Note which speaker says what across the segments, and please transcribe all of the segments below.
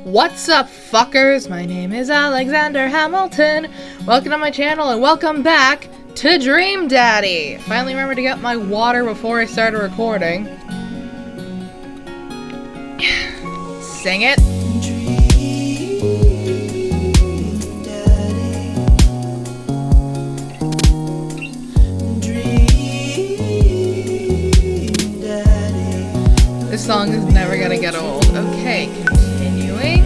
Speaker 1: What's up, fuckers? My name is Alexander Hamilton. Welcome to my channel and welcome back to Dream Daddy. Finally remembered to get my water before I started recording. Sing it. This song is never gonna get old. Okay, continuing.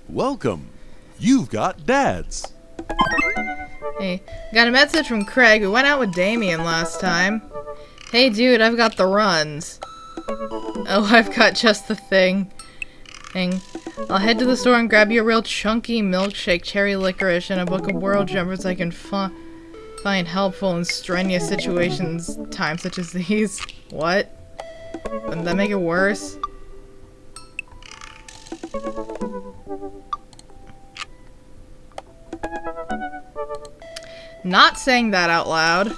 Speaker 2: Welcome. You've got dads.
Speaker 1: Hey, got a message from Craig who went out with Damien last time. Hey dude, I've got the runs. Oh, I've got just the thing. I'll head to the store and grab you a real chunky milkshake, cherry licorice, and a book of world jumpers I can find helpful in strenuous situations, times such as these. What? Wouldn't that make it worse? Not saying that out loud.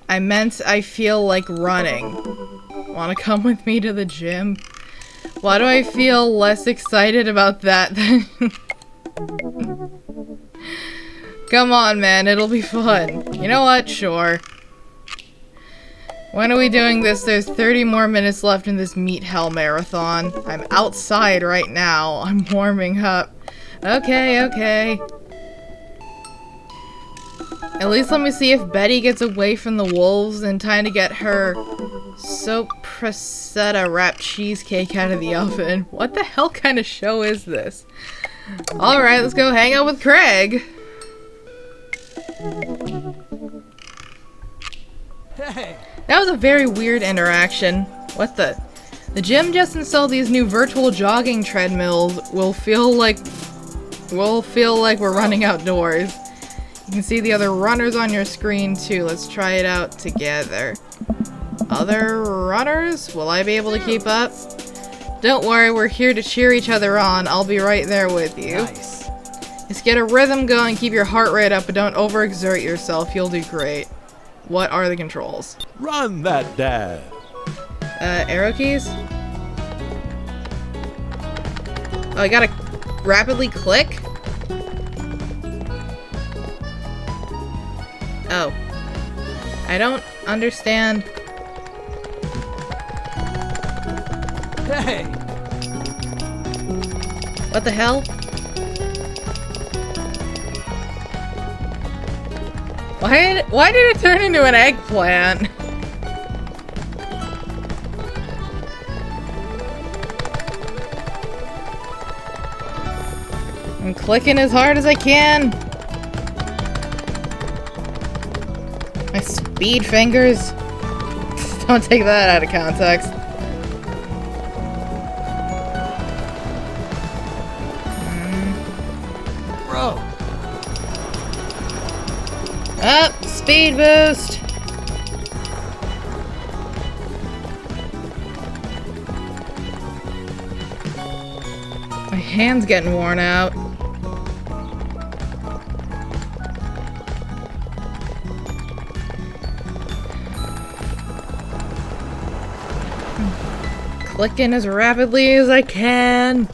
Speaker 1: I meant I feel like running. Wanna come with me to the gym? Why do I feel less excited about that than... Come on, man, it'll be fun. You know what? Sure. When are we doing this? There's 30 more minutes left in this meat hell marathon. I'm outside right now. I'm warming up. Okay. At least let me see if Betty gets away from the wolves in time to get her sopressata wrapped cheesecake out of the oven. What the hell kind of show is this? Alright, let's go hang out with Craig.
Speaker 3: Hey.
Speaker 1: That was a very weird interaction. What the? The gym just installed these new virtual jogging treadmills. We'll feel like we're running outdoors. You can see the other runners on your screen too. Let's try it out together. Other runners? Will I be able to keep up? Don't worry, we're here to cheer each other on. I'll be right there with you.
Speaker 3: Nice.
Speaker 1: Just get a rhythm going, keep your heart rate up, but don't overexert yourself. You'll do great. What are the controls?
Speaker 2: Run that dad.
Speaker 1: Arrow keys? Oh, I gotta rapidly click? Oh. I don't understand.
Speaker 3: Hey.
Speaker 1: What the hell? Why did it turn into an eggplant? I'm clicking as hard as I can. My speed fingers. Don't take that out of context.
Speaker 3: Bro.
Speaker 1: Up, speed boost. My hand's getting worn out. Clicking as rapidly as I can.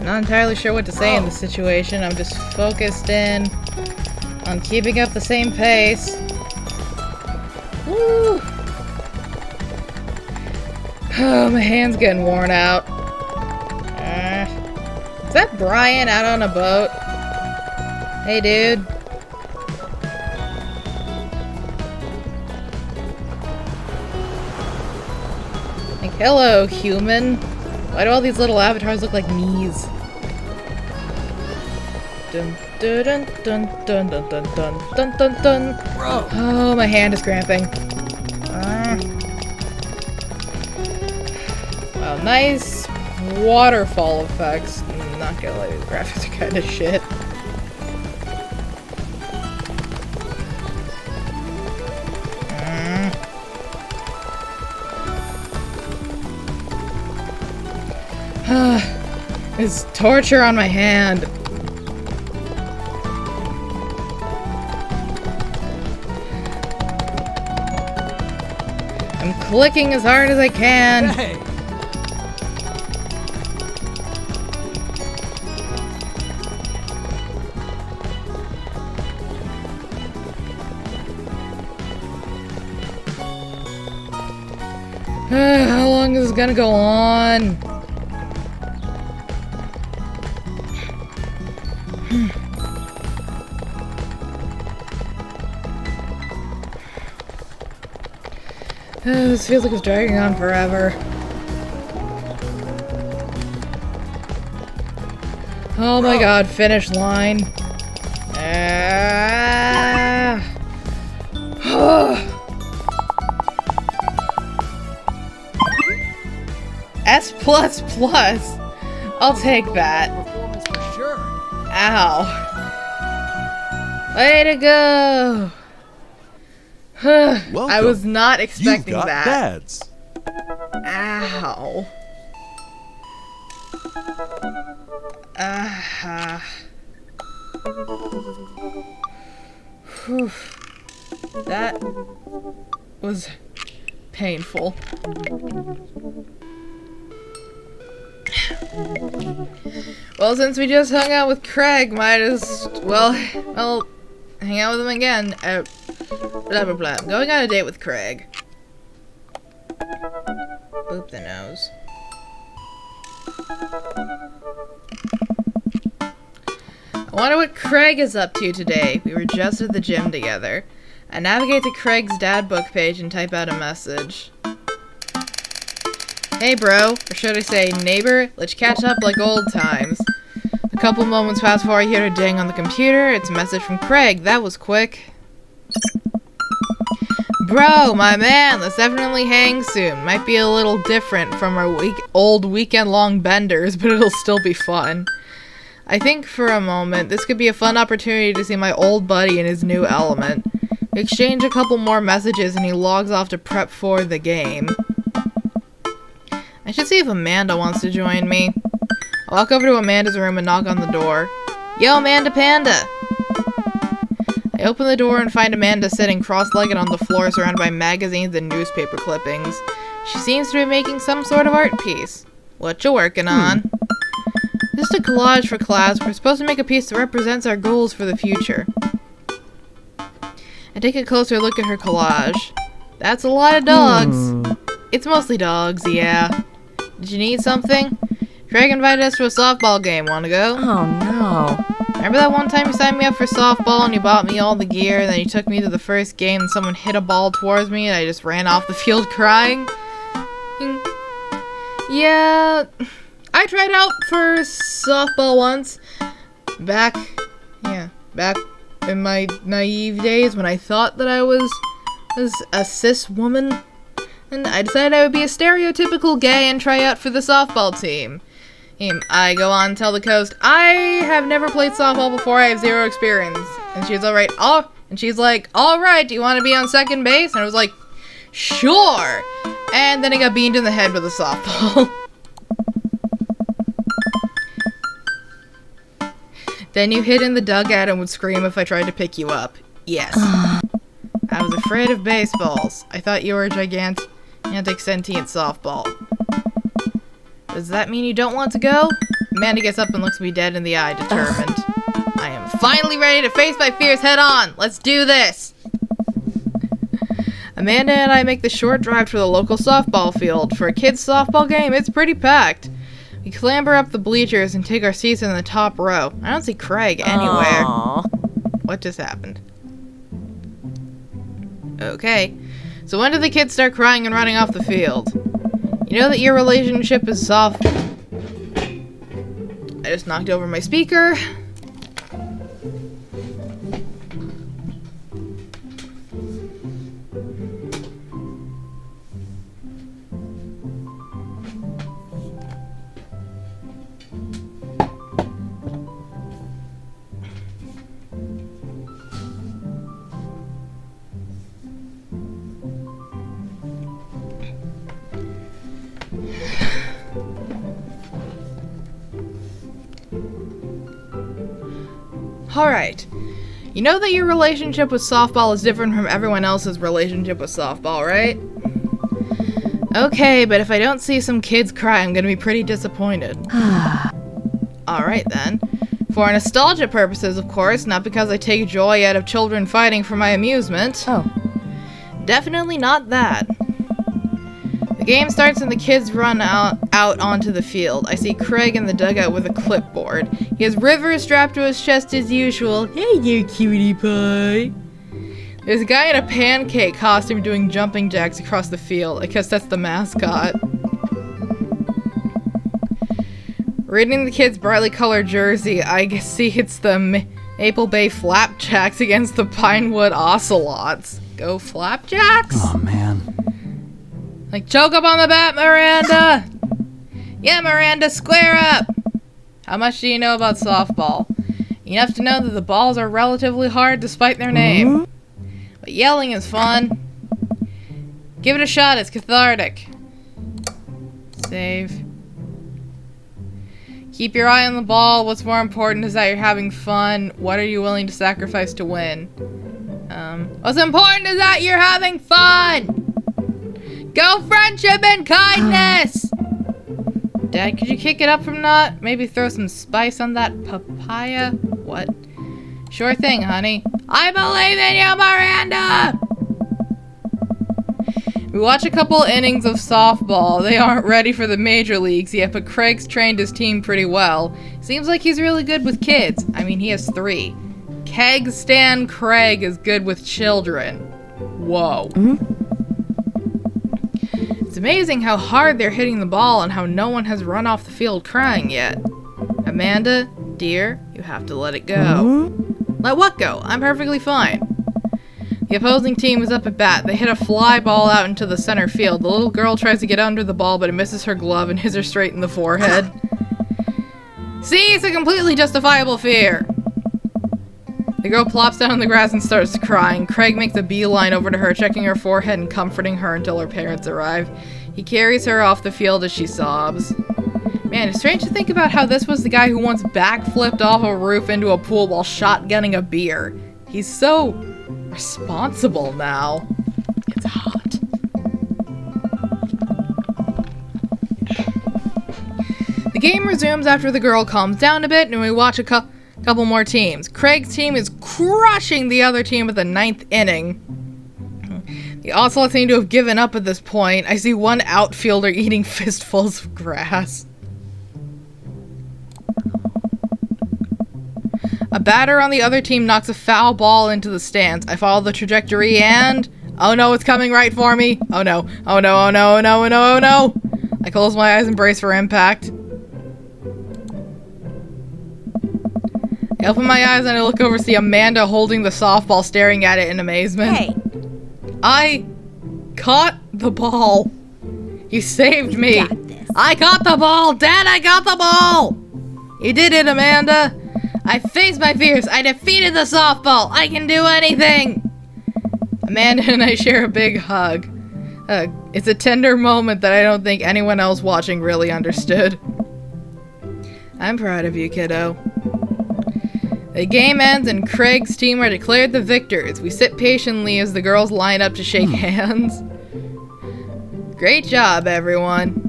Speaker 1: Not entirely sure what to say in this situation. I'm just focused in on keeping up the same pace. Woo! Oh, my hand's getting worn out. Is that Brian out on a boat? Hey, dude. Like, hello, human. Why do all these little avatars look like knees? Dun dun dun dun dun dun dun dun dun dun.
Speaker 3: Bro.
Speaker 1: Oh, my hand is cramping. Wow, nice waterfall effects. Not gonna lie, these graphics are kind of shit. It's torture on my hand. clicking as hard as I can.
Speaker 3: Hey!
Speaker 1: How long is this gonna go on? This feels like it's dragging on forever. Oh my god, finish line. S++. I'll take that.
Speaker 3: Performance for sure.
Speaker 1: Ow. Way to go.
Speaker 2: Welcome.
Speaker 1: I was not
Speaker 2: You've
Speaker 1: expecting
Speaker 2: got
Speaker 1: that.
Speaker 2: dads.
Speaker 1: Ow. Whew. That was painful. Well, since we just hung out with Craig, might as well hang out with him again. Blah blah blah. I'm going on a date with Craig. Boop the nose. I wonder what Craig is up to today. We were just at the gym together. I navigate to Craig's dad book page and type out a message. Hey bro, or should I say neighbor, let's catch up like old times. A couple moments pass before I hear a ding on the computer. It's a message from Craig. That was quick. Bro, my man, let's definitely hang soon. Might be a little different from our old weekend-long benders, but it'll still be fun. I think for a moment, this could be a fun opportunity to see my old buddy in his new element. We exchange a couple more messages and he logs off to prep for the game. I should see if Amanda wants to join me. I walk over to Amanda's room and knock on the door. Yo, Amanda Panda! I open the door and find Amanda sitting cross-legged on the floor surrounded by magazines and newspaper clippings. She seems to be making some sort of art piece. What you working on? Just a collage for class. We're supposed to make a piece that represents our goals for the future. I take a closer look at her collage. That's a lot of dogs. It's mostly dogs, yeah. Did you need something? Craig invited us to a softball game. Wanna go?
Speaker 4: Oh no.
Speaker 1: Remember that one time you signed me up for softball and you bought me all the gear and then you took me to the first game and someone hit a ball towards me and I just ran off the field crying? Yeah, I tried out for softball once. Back in my naive days when I thought that I was a cis woman. And I decided I would be a stereotypical gay and try out for the softball team. I go on to tell the coach, I have never played softball before, I have zero experience. And she's alright, she's like, alright, do you want to be on second base? And I was like, sure! And then I got beamed in the head with a softball. Then you hid in the dugout and would scream if I tried to pick you up. Yes. I was afraid of baseballs. I thought you were a gigantic sentient softball. Does that mean you don't want to go? Amanda gets up and looks me dead in the eye, determined. I am finally ready to face my fears head on. Let's do this. Amanda and I make the short drive to the local softball field. For a kid's softball game, it's pretty packed. We clamber up the bleachers and take our seats in the top row. I don't see Craig anywhere.
Speaker 4: Aww.
Speaker 1: What just happened? Okay. So when did the kids start crying and running off the field? You know that your relationship is soft. I just knocked over my speaker. Alright. You know that your relationship with softball is different from everyone else's relationship with softball, right? Okay, but if I don't see some kids cry, I'm gonna be pretty disappointed. Alright then. For nostalgia purposes, of course, not because I take joy out of children fighting for my amusement.
Speaker 4: Oh.
Speaker 1: Definitely not that. The game starts and the kids run out onto the field. I see Craig in the dugout with a clipboard. He has River strapped to his chest as usual. Hey there, cutie pie. There's a guy in a pancake costume doing jumping jacks across the field. I guess that's the mascot. Reading the kid's brightly colored jersey, I see it's the Maple Bay Flapjacks against the Pinewood Ocelots. Go Flapjacks?
Speaker 3: Oh, man.
Speaker 1: Like, choke up on the bat, Miranda! Yeah, Miranda, square up! How much do you know about softball? Enough to know that the balls are relatively hard despite their name. But yelling is fun. Give it a shot, it's cathartic. Save. Keep your eye on the ball. What's more important is that you're having fun. What are you willing to sacrifice to win? What's important is that you're having fun! Go friendship and kindness! Dad, could you kick it up from not? Maybe throw some spice on that papaya? What? Sure thing, honey. I believe in you, Miranda! We watch a couple innings of softball. They aren't ready for the major leagues yet, but Craig's trained his team pretty well. Seems like he's really good with kids. I mean, he has 3. Keg Stan Craig is good with children. Whoa. It's amazing how hard they're hitting the ball and how no one has run off the field crying yet. Amanda, dear, you have to let it go. Let what go? I'm perfectly fine. The opposing team is up at bat. They hit a fly ball out into the center field. The little girl tries to get under the ball, but it misses her glove and hits her straight in the forehead. See, it's a completely justifiable fear. The girl plops down on the grass and starts crying. Craig makes a beeline over to her, checking her forehead and comforting her until her parents arrive. He carries her off the field as she sobs. Man, it's strange to think about how this was the guy who once backflipped off a roof into a pool while shotgunning a beer. He's so responsible now. It's hot. The game resumes after the girl calms down a bit and we watch a couple more teams. Craig's team is crushing the other team at the 9th inning. The Ocelots seem to have given up at this point. I see one outfielder eating fistfuls of grass. A batter on the other team knocks a foul ball into the stands. I follow the trajectory and... oh no, it's coming right for me. Oh no. Oh no, oh no, oh no, oh no, oh no. I close my eyes and brace for impact. I open my eyes and I look over to see Amanda holding the softball, staring at it in amazement.
Speaker 4: Hey.
Speaker 1: I caught the ball. You saved me.
Speaker 4: You got this.
Speaker 1: I caught the ball. Dad, I got the ball. You did it, Amanda. I faced my fears. I defeated the softball. I can do anything. Amanda and I share a big hug. It's a tender moment that I don't think anyone else watching really understood. I'm proud of you, kiddo. The game ends and Craig's team are declared the victors. We sit patiently as the girls line up to shake hands. Great job, everyone.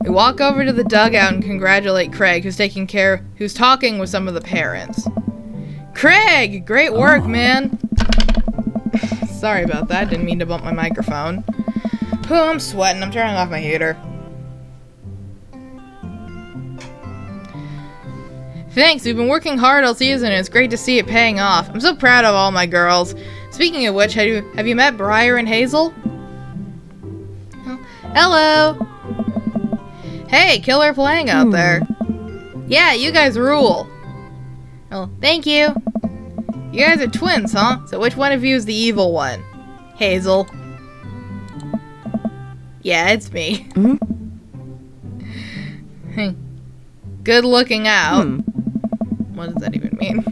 Speaker 1: We walk over to the dugout and congratulate Craig, who's talking with some of the parents. Craig, great work, man. Sorry about that. Didn't mean to bump my microphone. Oh, I'm sweating. I'm turning off my heater. Thanks, we've been working hard all season and it's great to see it paying off. I'm so proud of all my girls. Speaking of which, have you met Briar and Hazel? Oh, hello! Hey, killer playing out there. Yeah, you guys rule. Oh, thank you. You guys are twins, huh? So which one of you is the evil one? Hazel. Yeah, it's me. Good looking out. What does that even mean?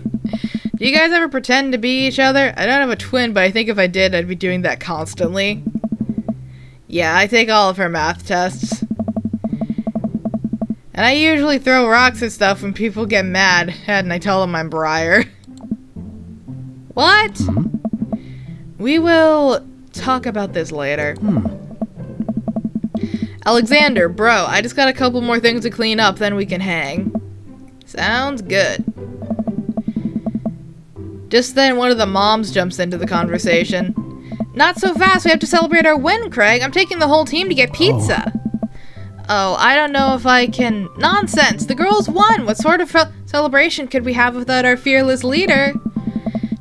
Speaker 1: Do you guys ever pretend to be each other? I don't have a twin, but I think if I did, I'd be doing that constantly. Yeah, I take all of her math tests. And I usually throw rocks at stuff when people get mad, and I tell them I'm Briar. What? We will talk about this later. Alexander, bro, I just got a couple more things to clean up, then we can hang. Sounds good. Just then, one of the moms jumps into the conversation. Not so fast, we have to celebrate our win, Craig. I'm taking the whole team to get pizza. Oh, I don't know if I can... Nonsense! The girls won! What sort of celebration could we have without our fearless leader?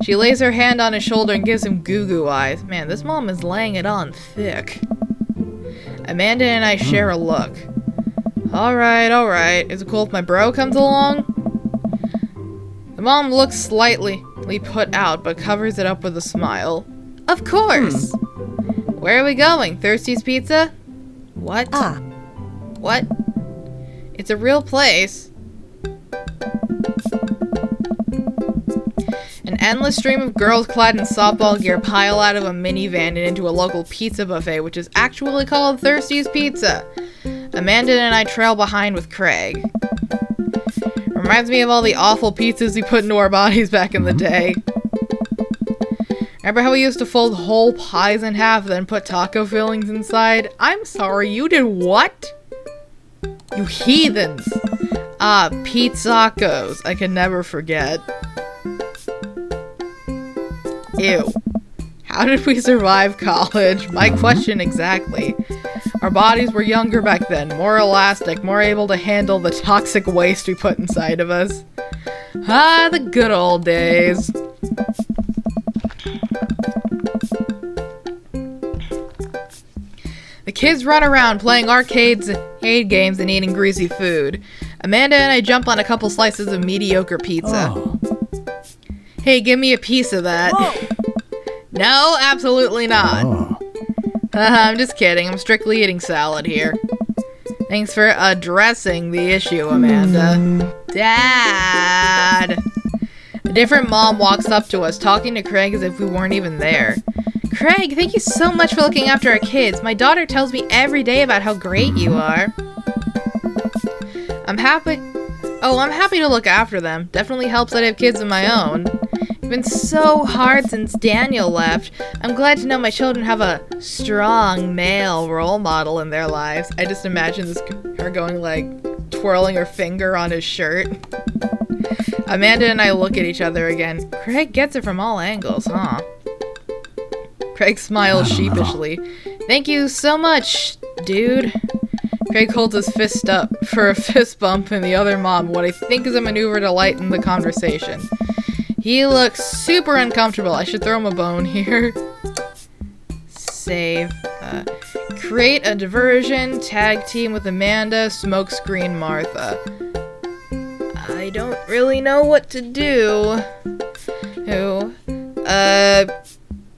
Speaker 1: She lays her hand on his shoulder and gives him goo-goo eyes. Man, this mom is laying it on thick. Amanda and I share a look. Alright. Is it cool if my bro comes along? The mom looks slightly put out, but covers it up with a smile. Of course! Where are we going? Thirsty's Pizza? What? What? It's a real place. An endless stream of girls clad in softball gear pile out of a minivan and into a local pizza buffet, which is actually called Thirsty's Pizza. Amanda and I trail behind with Craig. Reminds me of all the awful pizzas we put into our bodies back in the day. Remember how we used to fold whole pies in half, then put taco fillings inside? I'm sorry, you did what? You heathens! Pizzacos. I can never forget. Ew. How did we survive college? My question exactly. Our bodies were younger back then, more elastic, more able to handle the toxic waste we put inside of us. The good old days. The kids run around playing arcade games and eating greasy food. Amanda and I jump on a couple slices of mediocre pizza. Hey, give me a piece of that. No, absolutely not. I'm just kidding. I'm strictly eating salad here. Thanks for addressing the issue, Amanda. Dad! A different mom walks up to us, talking to Craig as if we weren't even there. Craig, thank you so much for looking after our kids. My daughter tells me every day about how great you are. I'm happy to look after them. Definitely helps that I have kids of my own. It's been so hard since Daniel left. I'm glad to know my children have a strong male role model in their lives. I just imagine her going like twirling her finger on his shirt. Amanda and I look at each other again. Craig gets it from all angles, huh? Craig smiles sheepishly. Thank you so much, dude. Craig holds his fist up for a fist bump in the other mom, what I think is a maneuver to lighten the conversation. He looks super uncomfortable. I should throw him a bone here. Save. Create a diversion. Tag team with Amanda. Smokescreen Martha. I don't really know what to do.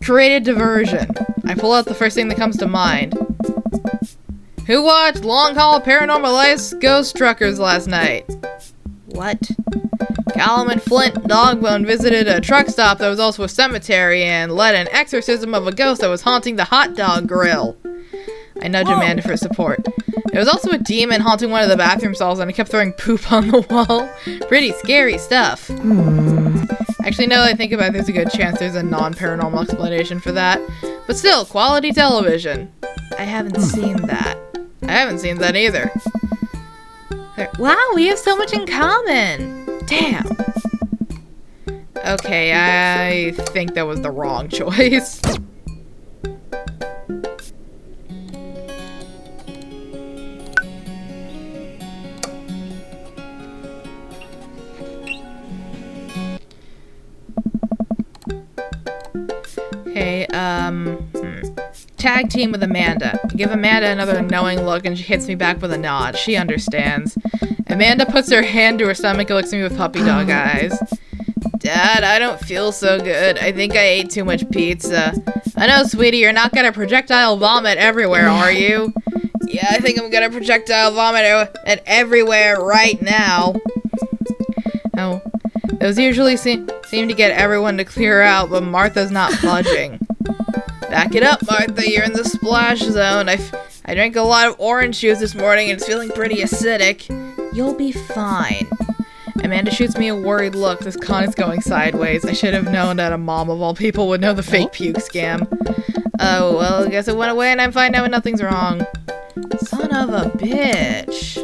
Speaker 1: Create a diversion. I pull out the first thing that comes to mind. Who watched Long Haul Paranormal Ice Ghost Truckers last night? What? Callum and Flint Dogbone visited a truck stop that was also a cemetery and led an exorcism of a ghost that was haunting the hot dog grill. I nudge Amanda for support. There was also a demon haunting one of the bathroom stalls and I kept throwing poop on the wall. Pretty scary stuff. Actually, now that I think about it, there's a good chance there's a non-paranormal explanation for that. But still, quality television. I haven't seen that. I haven't seen that either. Wow, we have so much in common. Damn. Okay, I think that was the wrong choice. Okay, Tag team with Amanda. I give Amanda another knowing look and she hits me back with a nod. She understands. Amanda puts her hand to her stomach and looks at me with puppy dog eyes. Dad, I don't feel so good. I think I ate too much pizza. I know, sweetie, you're not gonna projectile vomit everywhere, are you? Yeah, I think I'm gonna projectile vomit everywhere right now. Oh, those usually seem to get everyone to clear out, but Martha's not budging. Back it up, Martha. You're in the splash zone. I drank a lot of orange juice this morning and it's feeling pretty acidic. You'll be fine. Amanda shoots me a worried look. This con is going sideways. I should have known that a mom of all people would know the fake puke scam. Oh, well, I guess it went away and I'm fine now and nothing's wrong. Son of a bitch.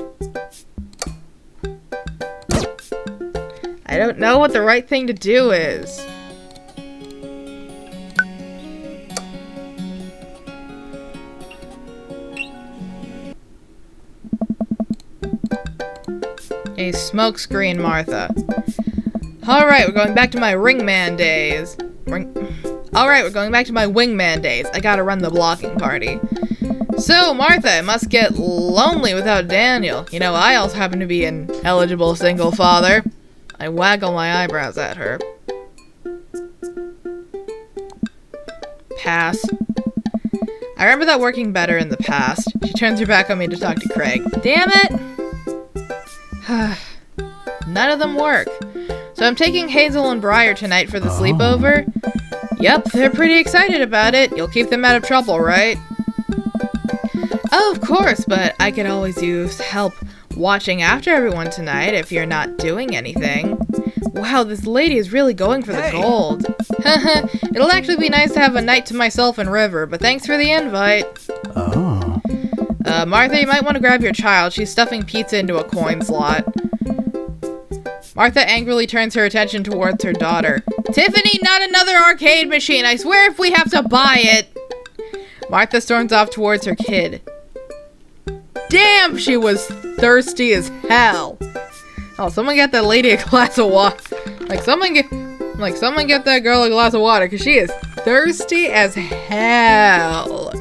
Speaker 1: I don't know what the right thing to do is. A smokescreen, Martha. Alright, we're going back to my ringman days. Alright, we're going back to my wingman days. I gotta run the blocking party. So, Martha, it must get lonely without Daniel. You know, I also happen to be an eligible single father. I waggle my eyebrows at her. Pass. I remember that working better in the past. She turns her back on me to talk to Craig. Damn it! None of them work. So I'm taking Hazel and Briar tonight for the sleepover. Yep, they're pretty excited about it. You'll keep them out of trouble, right? Oh, of course, but I could always use help watching after everyone tonight if you're not doing anything. Wow, this lady is really going for the gold. It'll actually be nice to have a night to myself and River, but thanks for the invite.
Speaker 2: Oh.
Speaker 1: Martha, you might want to grab your child. She's stuffing pizza into a coin slot. Martha angrily turns her attention towards her daughter. Tiffany, not another arcade machine! I swear if we have to buy it! Martha storms off towards her kid. Damn, she was thirsty as hell! Oh, someone get that lady a glass of water. Someone get that girl a glass of water, because she is thirsty as hell.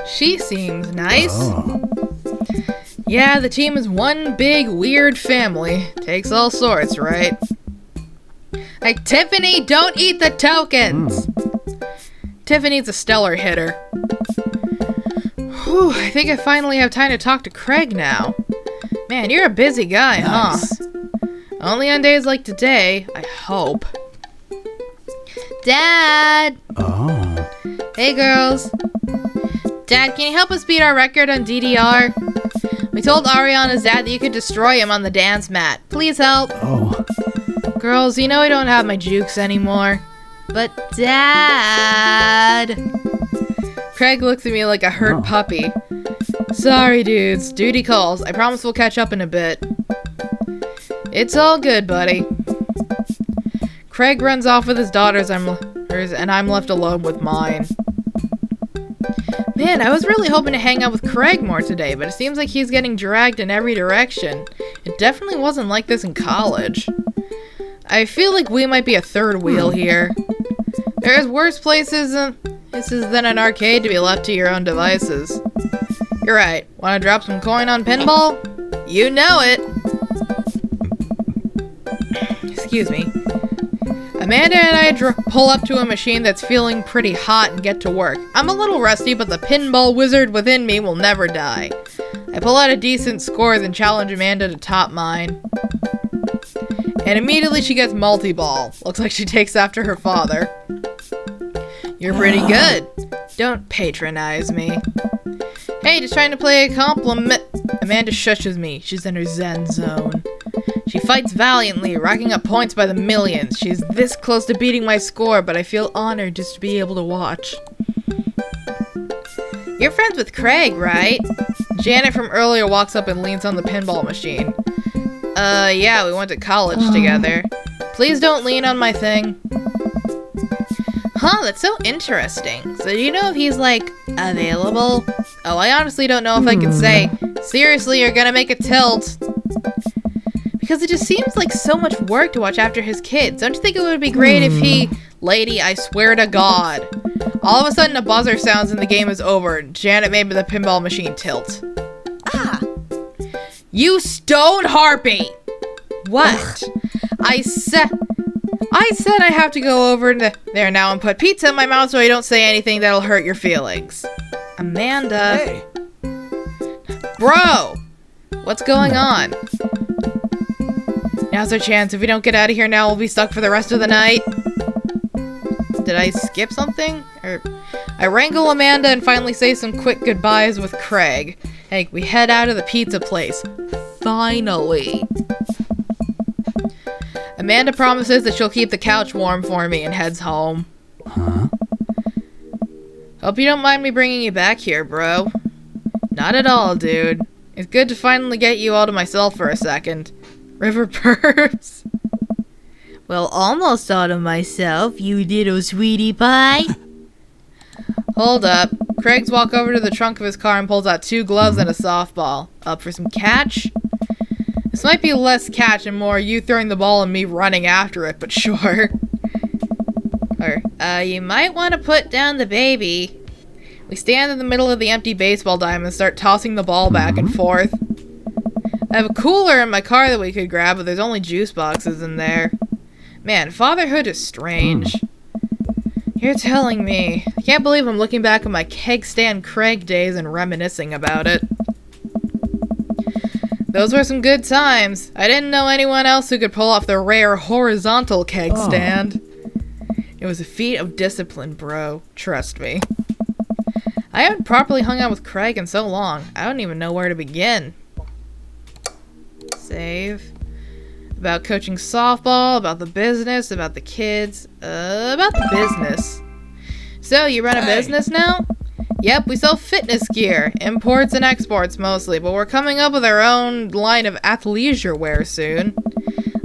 Speaker 1: She seems nice.
Speaker 2: Oh.
Speaker 1: Yeah, the team is one big weird family. Takes all sorts, right? Like, Tiffany, don't eat the tokens! Tiffany's a stellar hitter. Whew, I think I finally have time to talk to Craig now. Man, you're a busy guy,
Speaker 3: Nice.
Speaker 1: huh? Only on days like today, I hope. Dad!
Speaker 2: Oh.
Speaker 1: Hey, girls. Dad, can you help us beat our record on DDR? We told Ariana's dad that you could destroy him on the dance mat. Please help.
Speaker 2: Oh.
Speaker 1: Girls, you know I don't have my jukes anymore. But Dad... Craig looks at me like a hurt puppy. Sorry, dudes. Duty calls. I promise we'll catch up in a bit. It's all good, buddy. Craig runs off with his daughters and I'm left alone with mine. Man, I was really hoping to hang out with Craig more today, but it seems like he's getting dragged in every direction. It definitely wasn't like this in college. I feel like we might be a third wheel here. There's worse places than an arcade to be left to your own devices. You're right. Want to drop some coin on pinball? You know it! Excuse me. Amanda and I pull up to a machine that's feeling pretty hot and get to work. I'm a little rusty, but the pinball wizard within me will never die. I pull out a decent score, then challenge Amanda to top mine. And immediately she gets multi-ball. Looks like she takes after her father. You're pretty good. Don't patronize me. Hey, just trying to play a compliment. Amanda shushes me. She's in her zen zone. She fights valiantly, racking up points by the millions. She's this close to beating my score, but I feel honored just to be able to watch. You're friends with Craig, right? Janet from earlier walks up and leans on the pinball machine. Yeah, we went to college together. Please don't lean on my thing. Huh, that's so interesting. So do you know if he's, like, available? Oh, I honestly don't know if I can say, seriously, you're gonna make a tilt. Because it just seems like so much work to watch after his kids. Don't you think it would be great if he... Lady, I swear to God. All of a sudden a buzzer sounds and the game is over. Janet made the pinball machine tilt. Ah! You stone harpy! What? I said I have to go over there now and put pizza in my mouth so I don't say anything that'll hurt your feelings. Amanda.
Speaker 3: Hey!
Speaker 1: Bro! What's going on? Now's our chance. If we don't get out of here now, we'll be stuck for the rest of the night. Did I skip something? I wrangle Amanda and finally say some quick goodbyes with Craig. Hey, we head out of the pizza place. Finally. Amanda promises that she'll keep the couch warm for me and heads home. Hope you don't mind me bringing you back here, bro. Not at all, dude. It's good to finally get you all to myself for a second. River Burbs. Well, almost all to myself, you little sweetie pie. Hold up. Craig's walk over to the trunk of his car and pulls out 2 gloves and a softball. Up for some catch? This might be less catch and more you throwing the ball and me running after it, but sure. You might want to put down the baby. We stand in the middle of the empty baseball diamond and start tossing the ball back and forth. I have a cooler in my car that we could grab, but there's only juice boxes in there. Man, fatherhood is strange. You're telling me. I can't believe I'm looking back at my keg stand Craig days and reminiscing about it. Those were some good times. I didn't know anyone else who could pull off the rare horizontal keg stand. It was a feat of discipline, bro. Trust me. I haven't properly hung out with Craig in so long. I don't even know where to begin. Save. About coaching softball, about the business, about the kids. About the business. So, you run a business now? Yep, we sell fitness gear. Imports and exports mostly, but we're coming up with our own line of athleisure wear soon.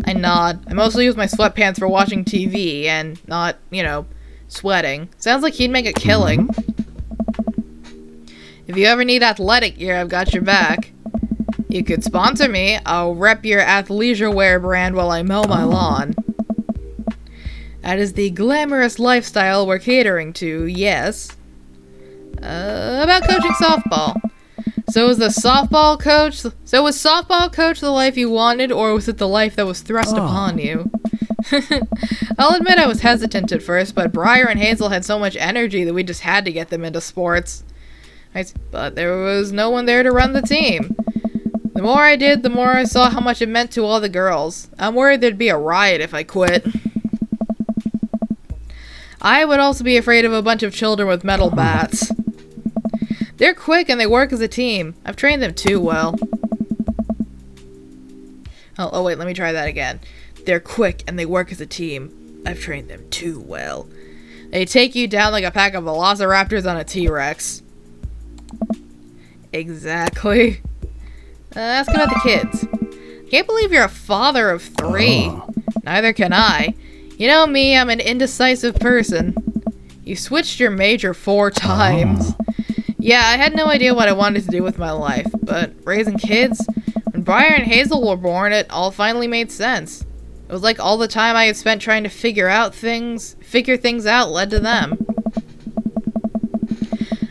Speaker 1: I nod. I mostly use my sweatpants for watching TV and not, sweating. Sounds like he'd make a killing. If you ever need athletic gear, I've got your back. You could sponsor me. I'll rep your athleisure wear brand while I mow my lawn. That is the glamorous lifestyle we're catering to, yes. About coaching softball. So was softball coach the life you wanted, or was it the life that was thrust upon you? I'll admit I was hesitant at first, but Briar and Hazel had so much energy that we just had to get them into sports. But there was no one there to run the team. The more I did, the more I saw how much it meant to all the girls. I'm worried there'd be a riot if I quit. I would also be afraid of a bunch of children with metal bats. They're quick and they work as a team. I've trained them too well. Oh wait, let me try that again. They're quick and they work as a team. I've trained them too well. They take you down like a pack of velociraptors on a T-Rex. Exactly. Ask about the kids. Can't believe you're a father of 3. Neither can I. You know me, I'm an indecisive person. You switched your major 4 times. Yeah, I had no idea what I wanted to do with my life, but raising kids? When Briar and Hazel were born, it all finally made sense. It was like all the time I had spent trying to figure things out led to them.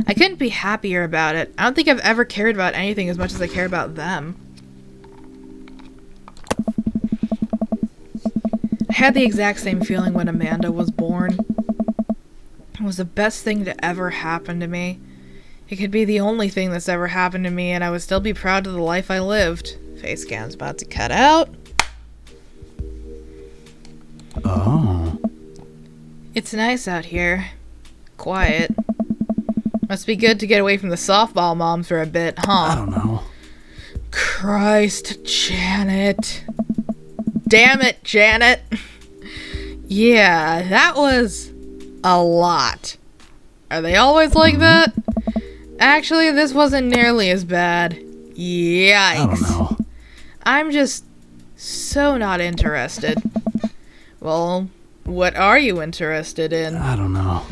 Speaker 1: I couldn't be happier about it. I don't think I've ever cared about anything as much as I care about them. I had the exact same feeling when Amanda was born. It was the best thing to ever happen to me. It could be the only thing that's ever happened to me, and I would still be proud of the life I lived. Face cam's about to cut out. It's nice out here. Quiet. Must be good to get away from the softball moms for a bit, huh?
Speaker 3: I don't know.
Speaker 1: Christ, Janet. Damn it, Janet. Yeah, that was a lot. Are they always like that? Actually, this wasn't nearly as bad. Yikes.
Speaker 3: I don't know.
Speaker 1: I'm just so not interested. Well, what are you interested in?
Speaker 3: I don't know.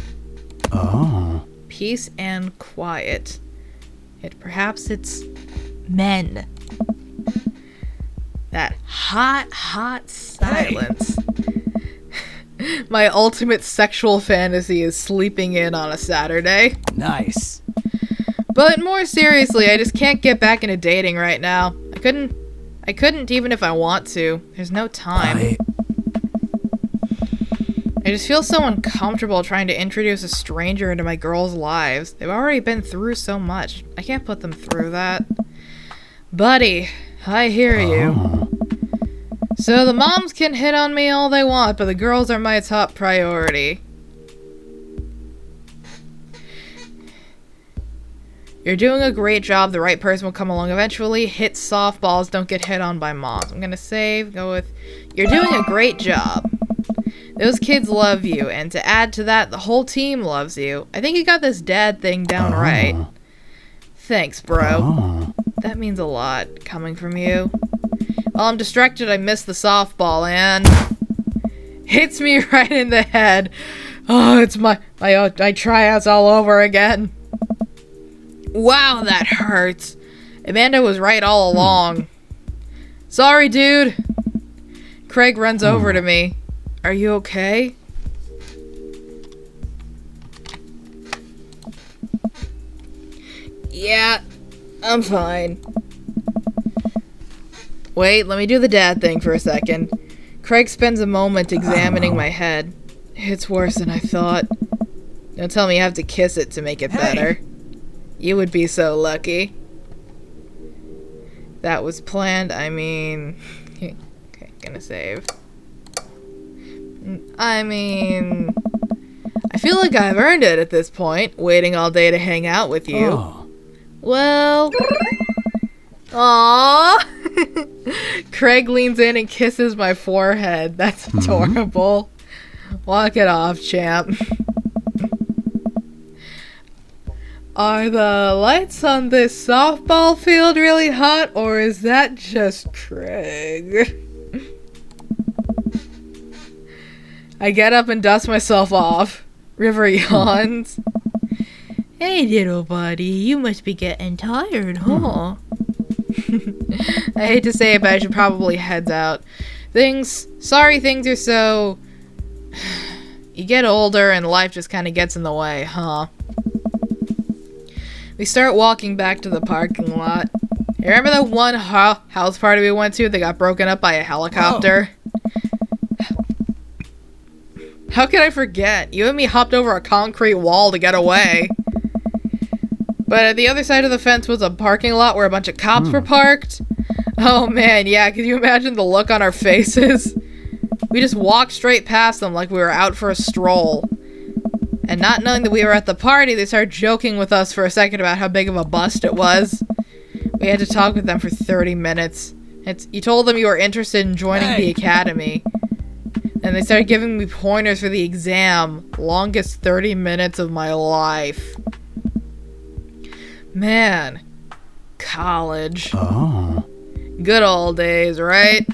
Speaker 1: Peace and quiet. Perhaps it's men. That hot silence. My ultimate sexual fantasy is sleeping in on a Saturday.
Speaker 3: Nice.
Speaker 1: But more seriously, I just can't get back into dating right now. I couldn't even if I want to. There's no time. I just feel so uncomfortable trying to introduce a stranger into my girls' lives. They've already been through so much. I can't put them through that. Buddy, I hear you. So the moms can hit on me all they want, but the girls are my top priority. You're doing a great job. The right person will come along eventually. Hit softballs. Don't get hit on by moms. I'm gonna save. Go with, you're doing a great job. Those kids love you, and to add to that, the whole team loves you. I think you got this dad thing down right. Thanks, bro. That means a lot, coming from you. While I'm distracted, I miss the softball, and... hits me right in the head. Oh, it's my tryouts all over again. Wow, that hurts. Amanda was right all along. Sorry, dude. Craig runs over to me. Are you okay? Yeah, I'm fine. Wait, let me do the dad thing for a second. Craig spends a moment examining my head. It's worse than I thought. Don't tell me you have to kiss it to make it better. You would be so lucky. That was planned, I mean... okay, gonna save. I mean... I feel like I've earned it at this point, waiting all day to hang out with you.
Speaker 3: Oh.
Speaker 1: Well... Aww! Craig leans in and kisses my forehead. That's adorable. Walk it off, champ. Are the lights on this softball field really hot, or is that just Craig? I get up and dust myself off. River yawns. Hey, little buddy, you must be getting tired, huh? I hate to say it, but I should probably head out. Things are so... You get older and life just kind of gets in the way, huh? We start walking back to the parking lot. You remember that one house party we went to that got broken up by a helicopter? How could I forget? You and me hopped over a concrete wall to get away. But at the other side of the fence was a parking lot where a bunch of cops were parked. Oh man, yeah, can you imagine the look on our faces? We just walked straight past them like we were out for a stroll. And not knowing that we were at the party, they started joking with us for a second about how big of a bust it was. We had to talk with them for 30 minutes. You told them you were interested in joining the academy. And they started giving me pointers for the exam. Longest 30 minutes of my life. Man. College.
Speaker 3: Oh.
Speaker 1: Good old days, right?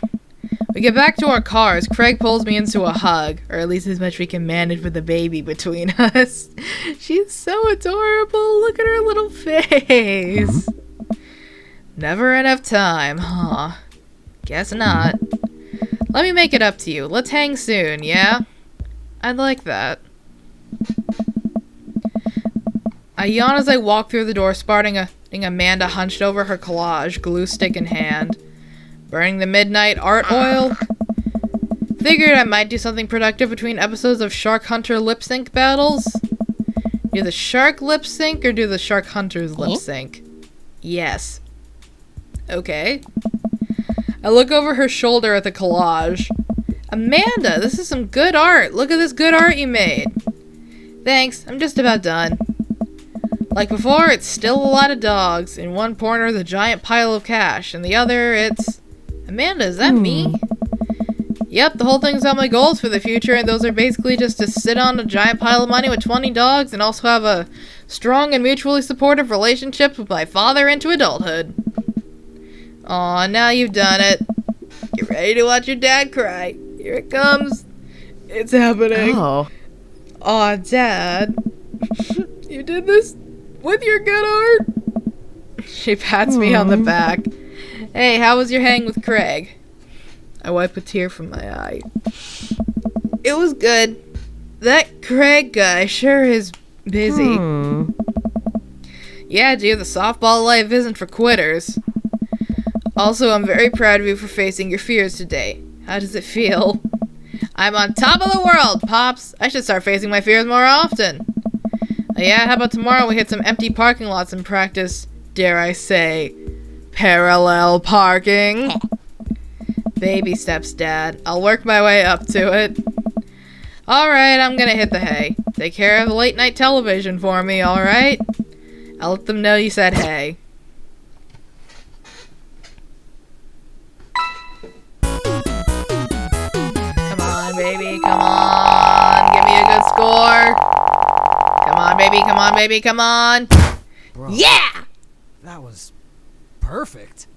Speaker 1: We get back to our cars. Craig pulls me into a hug, or at least as much we can manage with the baby between us. She's so adorable. Look at her little face. Never enough time, huh? Guess not. Let me make it up to you. Let's hang soon, yeah? I'd like that. I yawn as I walk through the door, spotting Amanda hunched over her collage, glue stick in hand. Burning the midnight art oil? Figured I might do something productive between episodes of Shark Hunter lip sync battles. Do the shark lip sync or do the shark hunters lip sync? Yes. Okay. I look over her shoulder at the collage. Amanda, this is some good art. Look at this good art you made. Thanks, I'm just about done. Like before, it's still a lot of dogs. In one corner, the giant pile of cash. In the other, it's... Amanda, is that me? Yep, the whole thing's on my goals for the future, and those are basically just to sit on a giant pile of money with 20 dogs and also have a strong and mutually supportive relationship with my father into adulthood. Aw, now you've done it. Get ready to watch your dad cry. Here it comes. It's happening.
Speaker 4: Oh.
Speaker 1: Aw, Dad. You did this with your good art? She pats me on the back. Hey, how was your hang with Craig? I wipe a tear from my eye. It was good. That Craig guy sure is busy. Yeah, dude, the softball life isn't for quitters. Also, I'm very proud of you for facing your fears today. How does it feel? I'm on top of the world, Pops. I should start facing my fears more often. Yeah, how about tomorrow we hit some empty parking lots and practice, dare I say, parallel parking? Baby steps, Dad. I'll work my way up to it. Alright, I'm gonna hit the hay. Take care of the late night television for me, alright? I'll let them know you said hey. Come on, baby. Come on, give me a good score. Come on, baby, come on, baby, come on.
Speaker 3: Bro,
Speaker 1: Yeah!
Speaker 3: that was perfect.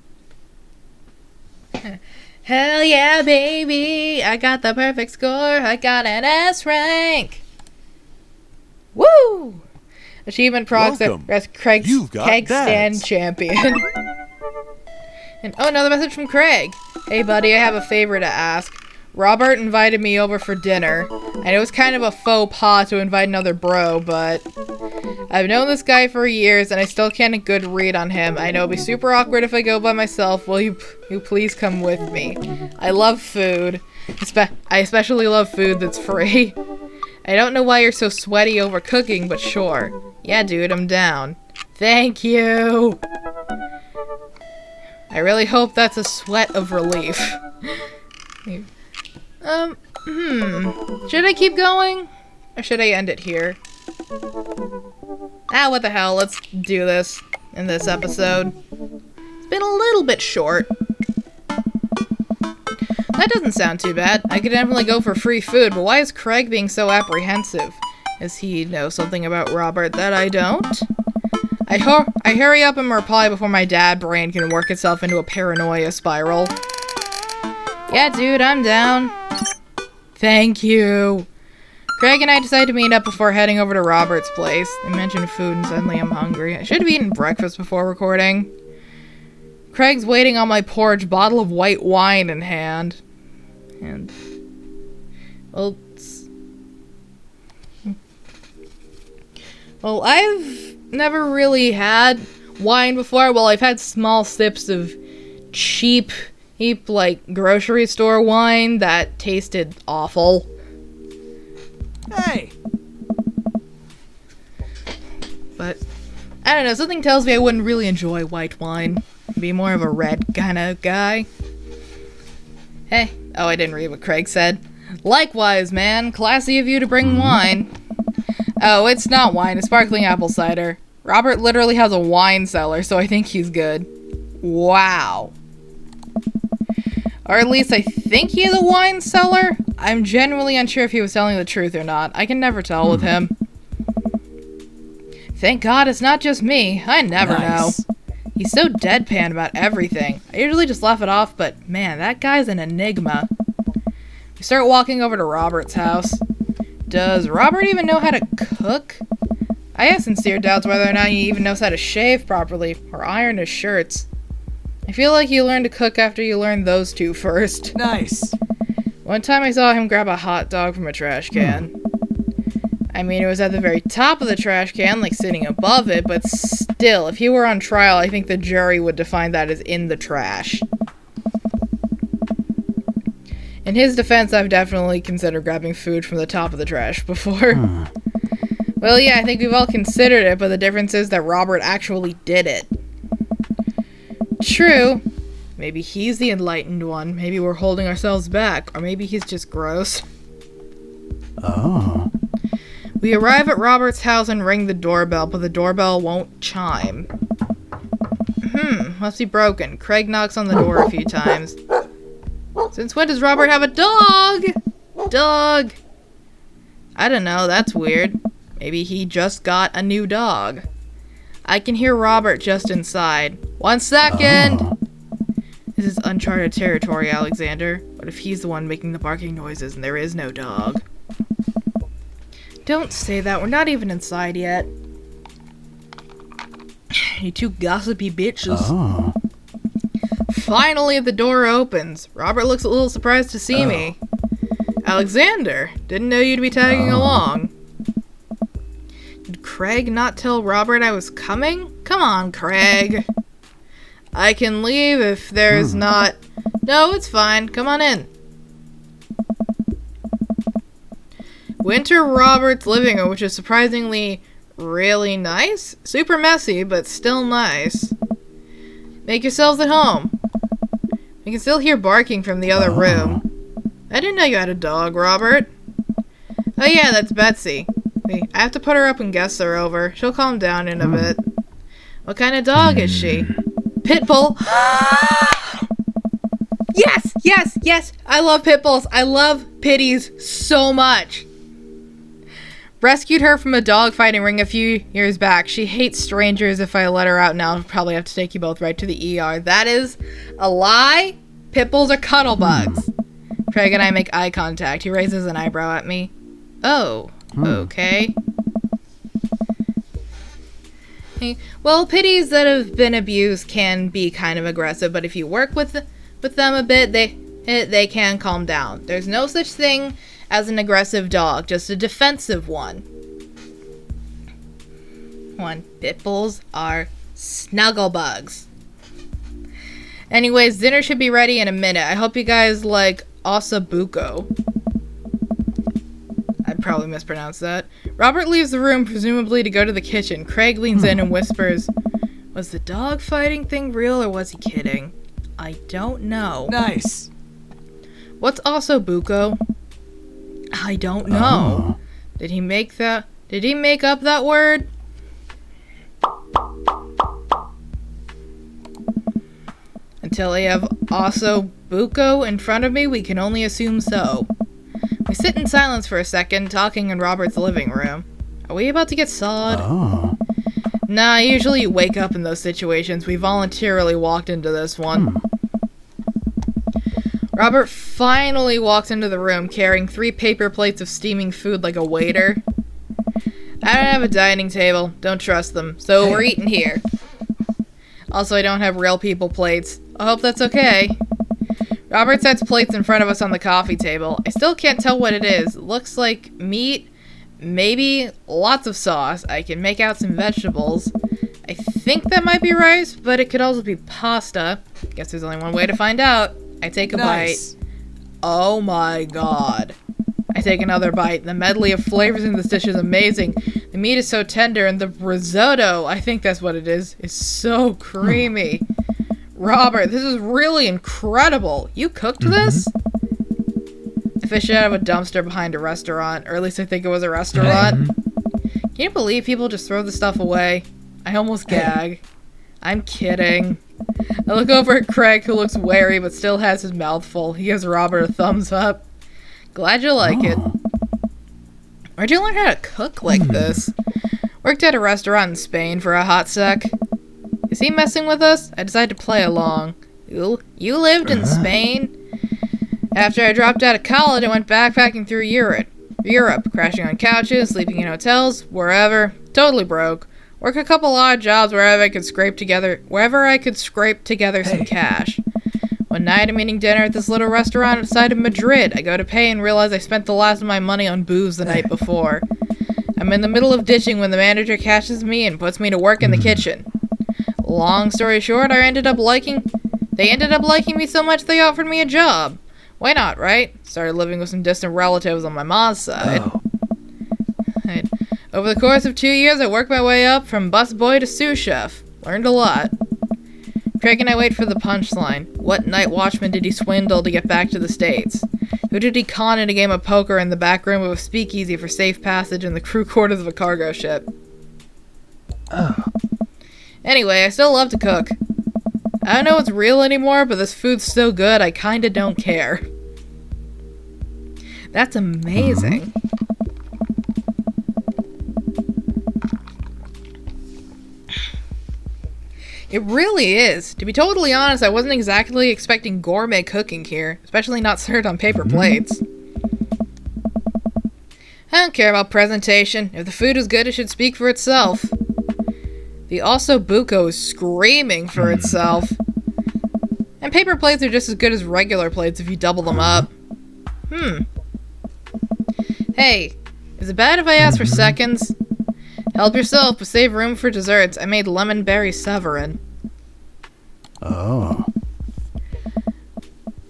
Speaker 1: Hell yeah, baby. I got the perfect score. I got an S rank. Woo! Achievement procs
Speaker 2: Welcome.
Speaker 1: as Craig's
Speaker 2: You've got
Speaker 1: keg stand
Speaker 2: dads.
Speaker 1: champion. And oh, another message from Craig. Hey, buddy, I have a favor to ask. Robert invited me over for dinner. I know it's kind of a faux pas to invite another bro, but I've known this guy for years and I still can't a good read on him. I know it'll be super awkward if I go by myself. Will you please come with me? I love food. I especially love food that's free. I don't know why you're so sweaty over cooking, but sure. Yeah, dude, I'm down. Thank you. I really hope that's a sweat of relief. Should I keep going? Or should I end it here? Ah, what the hell, let's do this in this episode. It's been a little bit short. That doesn't sound too bad. I could definitely go for free food, but why is Craig being so apprehensive? Does he know something about Robert that I don't? I hurry up and reply before my dad brain can work itself into a paranoia spiral. Yeah, dude, I'm down. Thank you. Craig and I decided to meet up before heading over to Robert's place. I mentioned food and suddenly I'm hungry. I should have eaten breakfast before recording. Craig's waiting on my porch, bottle of white wine in hand. And... Well, I've never really had wine before. Well, I've had small sips of cheap, like, grocery store wine that tasted awful.
Speaker 3: Hey!
Speaker 1: But, I don't know, something tells me I wouldn't really enjoy white wine. Be more of a red kind of guy. Hey, oh, I didn't read what Craig said. Likewise, man, classy of you to bring wine. Oh, it's not wine, it's sparkling apple cider. Robert literally has a wine cellar, so I think he's good. Wow. Or at least I think he has a wine cellar. I'm genuinely unsure if he was telling the truth or not. I can never tell with him. Thank God it's not just me. I never know. He's so deadpan about everything. I usually just laugh it off, but man, that guy's an enigma. We start walking over to Robert's house. Does Robert even know how to cook? I have sincere doubts whether or not he even knows how to shave properly or iron his shirts. I feel like you learn to cook after you learn those two first.
Speaker 3: Nice.
Speaker 1: One time I saw him grab a hot dog from a trash can. I mean, it was at the very top of the trash can, like sitting above it, but still, if he were on trial, I think the jury would define that as in the trash. In his defense, I've definitely considered grabbing food from the top of the trash before. Well, yeah, I think we've all considered it, but the difference is that Robert actually did it. True. Maybe he's the enlightened one. Maybe we're holding ourselves back. Or maybe he's just gross.
Speaker 2: Oh.
Speaker 1: We arrive at Robert's house and ring the doorbell, but the doorbell won't chime. Must be broken. Craig knocks on the door a few times. Since when does Robert have a dog? Dog. I don't know, that's weird. Maybe he just got a new dog. I can hear Robert just inside. 1 second! Oh. This is uncharted territory, Alexander. What if he's the one making the barking noises and there is no dog? Don't say that, we're not even inside yet. You two gossipy bitches.
Speaker 2: Oh.
Speaker 1: Finally, the door opens. Robert looks a little surprised to see me. Alexander, didn't know you'd be tagging along. Did Craig not tell Robert I was coming? Come on, Craig. I can leave if there's not... No, it's fine. Come on in. Winter Robert's living room, which is surprisingly really nice. Super messy, but still nice. Make yourselves at home. You can still hear barking from the other room. I didn't know you had a dog, Robert. Oh yeah, that's Betsy. Wait, I have to put her up and guests are over. She'll calm down in a bit. What kind of dog is she? Pitbull. Yes, yes, yes. I love pit bulls. I love pitties so much. Rescued her from a dog fighting ring a few years back. She hates strangers. If I let her out now, I'll probably have to take you both right to the ER. That is a lie. Pit bulls are cuddle bugs. Craig and I make eye contact. He raises an eyebrow at me. Oh, okay. Well, pitties that have been abused can be kind of aggressive, but if you work with them a bit, they can calm down. There's no such thing as an aggressive dog, just a defensive one. Pit bulls are snuggle bugs. Anyways, dinner should be ready in a minute. I hope you guys like ossobuco. I probably mispronounced that. Robert leaves the room, presumably to go to the kitchen. Craig leans in and whispers, "Was the dog fighting thing real or was he kidding? I don't know."
Speaker 3: Nice.
Speaker 1: What's ossobuco? I don't know. Did he make up that word? Until I have ossobuco in front of me, we can only assume so. We sit in silence for a second, talking in Robert's living room. Are we about to get sawed? Nah, usually you wake up in those situations. We voluntarily walked into this one. Robert finally walks into the room, carrying 3 paper plates of steaming food like a waiter. I don't have a dining table. Don't trust them. So we're eating here. Also, I don't have real people plates. I hope that's okay. Robert sets plates in front of us on the coffee table. I still can't tell what it is. It looks like meat, maybe lots of sauce. I can make out some vegetables. I think that might be rice, but it could also be pasta. Guess there's only one way to find out. I take a bite. Oh my god. I take another bite. The medley of flavors in this dish is amazing. The meat is so tender, and the risotto, I think that's what it is so creamy. Robert, this is really incredible. You cooked this? I fished it out of a dumpster behind a restaurant, or at least I think it was a restaurant. Can you believe people just throw the stuff away? I almost gag. I'm kidding. I look over at Craig, who looks wary but still has his mouth full. He gives Robert a thumbs up. Glad you like it. Where'd you learn how to cook like this? Worked at a restaurant in Spain for a hot sec. Is he messing with us? I decided to play along. You lived in Spain? After I dropped out of college, I went backpacking through Europe, crashing on couches, sleeping in hotels, wherever. Totally broke. Work a couple odd jobs wherever I could scrape together some cash. One night I'm eating dinner at this little restaurant outside of Madrid. I go to pay and realize I spent the last of my money on booze the night before. I'm in the middle of ditching when the manager catches me and puts me to work in the kitchen. Long story short, they ended up liking me so much they offered me a job. Why not, right? Started living with some distant relatives on my mom's side. Right. Over the course of 2 years, I worked my way up from busboy to sous chef. Learned a lot. Craig and I wait for the punchline. What night watchman did he swindle to get back to the States? Who did he con in a game of poker in the back room of a speakeasy for safe passage in the crew quarters of a cargo ship? Anyway, I still love to cook. I don't know what's real anymore, but this food's so good, I kinda don't care. That's amazing. It really is. To be totally honest, I wasn't exactly expecting gourmet cooking here, especially not served on paper plates. I don't care about presentation. If the food is good, it should speak for itself. The ossobuco is screaming for itself. And paper plates are just as good as regular plates if you double them up. Hey, is it bad if I ask for seconds? Help yourself, but save room for desserts. I made lemon berry Severin.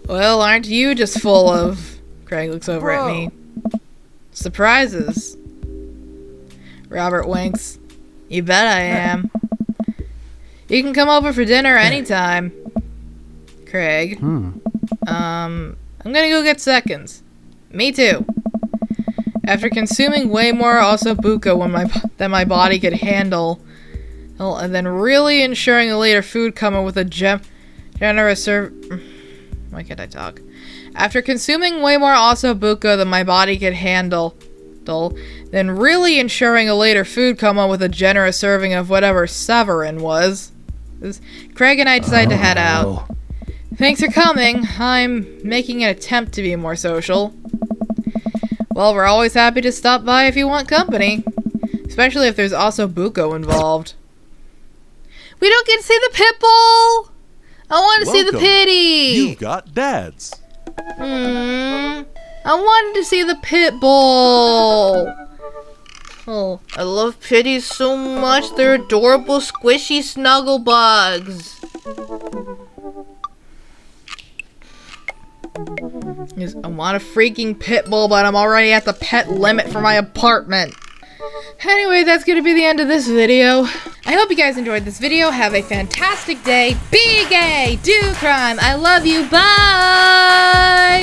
Speaker 1: Well, aren't you just full of... Craig looks over at me. Surprises. Robert winks. You bet I am. You can come over for dinner anytime. Craig. I'm gonna go get seconds. Me too. After consuming way more ossobuco than my body could handle, and then really ensuring a later food coma with a generous serve... Why can't I talk? After consuming way more Ossobuco than my body could handle, then really ensuring a later food coma with a generous serving of whatever Severin was, Craig and I decided to head out. Thanks for coming. I'm making an attempt to be more social. Well, we're always happy to stop by if you want company. Especially if there's also Buko involved. We don't get to see the pit bull! I want to see the
Speaker 2: Welcome.
Speaker 1: pity!
Speaker 2: You've got dads.
Speaker 1: I wanted to see the pit bull! Oh, I love pitties so much. They're adorable, squishy snuggle bugs. Yes, I want a freaking pit bull, but I'm already at the pet limit for my apartment. Anyway, that's gonna be the end of this video. I hope you guys enjoyed this video. Have a fantastic day. Be gay, do crime. I love you. Bye!